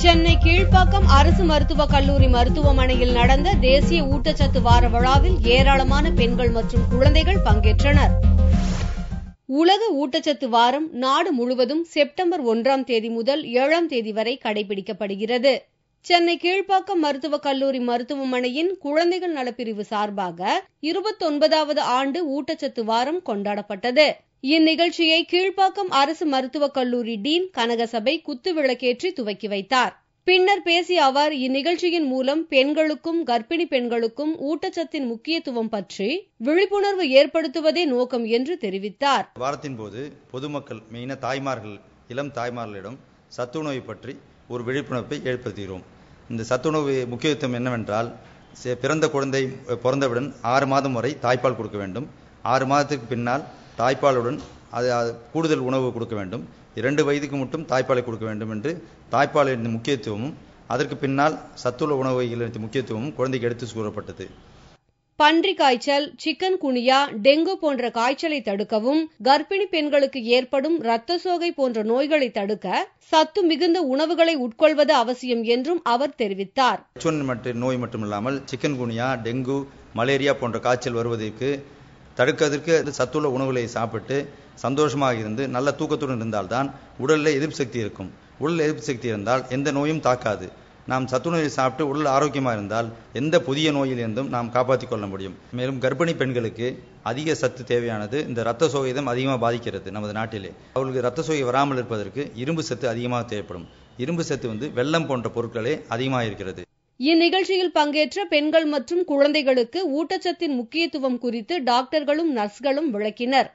சென்னை கீழ்ப்பாக்கம் அரசு மருத்துவக் கல்லூரி மருத்துவமனையில் நடந்த தேசிய ஊட்டச்சத்து வார விழாவில் ஏராளமான பெண்கள் மற்றும் குழந்தைகள் பங்கேற்றனர். உலக ஊட்டச்சத்து வாரம் நாடு முழுவதும் செப்டம்பர் 1ஆம் தேதி முதல் 7ஆம் தேதி வரை கடைபிடிக்கப்படுகிறது. சென்னை கீழ்ப்பாக்கம் மருத்துவக் கல்லூரி மருத்துவமனையின் குழந்தைகள் நலப்பிரிவு சார்பாக 29வது ஆண்டு ஊட்டச்சத்து வாரம் கொண்டாடப்பட்டது. இந்நிகழ்ச்சியை கீழ்ப்பாக்கம் அரசு மருத்துவக் கல்லூரி டீன் கனகசபை குத்துவிளக்கேற்றி துவக்கி வைத்தார். பின்னர் பேசிய அவர், இந்நிகழ்ச்சியின் மூலம் பெண்களுக்கும் கர்ப்பிணி பெண்களுக்கும் ஊட்டச்சத்தின் முக்கியத்துவம் பற்றி விழிப்புணர்வு ஏற்படுத்துவதே நோக்கம் என்று தெரிவித்தார். வாரத்தின் போது பொதுமக்கள் மெயின தாய்மார்கள் இளம் தாய்மார்களிடம் சத்துணவை பற்றி ஒரு விழிப்புணர்வை ஏற்படுத்துகிறோம். இந்த சத்துணவு முக்கியத்துவம் என்னவென்றால், பிறந்த குழந்தை பிறந்தவுடன் 6 மாதம் வரை தாய்ப்பால் கொடுக்க வேண்டும். 6 மாதத்திற்கு பின்னால் தாய்ப்பாலுடன் கூடுதல் உணவு கொடுக்க வேண்டும். 2 வயதுக்கு மட்டும் தாய்ப்பாலை கொடுக்க வேண்டும் என்று தாய்ப்பாலின் முக்கியத்துவமும் அதற்கு பின்னால் சத்துள்ள உணவுகளின் முக்கியத்துவமும் குழந்தைக்கு எடுத்து கூறப்பட்டது. பன்றி காய்ச்சல், சிக்கன் குனியா, டெங்கு போன்ற காய்ச்சலை தடுக்கவும், கர்ப்பிணி பெண்களுக்கு ஏற்படும் இரத்த சோகை போன்ற நோய்களை தடுக்க சத்து மிகுந்த உணவுகளை உட்கொள்வது அவசியம் என்றும் அவர் தெரிவித்தார். நோய் மட்டுமில்லாமல் சிக்கன் குனியா, டெங்கு, மலேரியா போன்ற காய்ச்சல் வருவதற்கு தடுக்கிறதுக்கு சத்துள்ள உணவுகளை சாப்பிட்டு சந்தோஷமாக இருந்து நல்ல தூக்கத்துடன் இருந்தால்தான் உடலில் எதிர்ப்பு சக்தி இருக்கும். உடல் எதிர்ப்பு சக்தி இருந்தால் எந்த நோயும் தாக்காது. நாம் சத்துணவை சாப்பிட்டு உடல் ஆரோக்கியமாக இருந்தால் எந்த புதிய நோயிலிருந்தும் நாம் காப்பாற்றிக் கொள்ள முடியும். மேலும் கர்ப்பிணி பெண்களுக்கு அதிக சத்து தேவையானது. இந்த இரத்த சோகைதம் அதிகமாக பாதிக்கிறது நமது நாட்டிலே. அவர்களுக்கு இரத்த சோகை வராமல் இருப்பதற்கு இரும்பு சத்து அதிகமாக தேவைப்படும். இரும்பு சத்து வெல்லம் போன்ற பொருட்களே அதிகமாக இருக்கிறது. இந்நிகழ்ச்சியில் பங்கேற்ற பெண்கள் மற்றும் குழந்தைகளுக்கு ஊட்டச்சத்தின் முக்கியத்துவம் குறித்து டாக்டர்களும் நர்ஸ்களும் விளக்கினர்.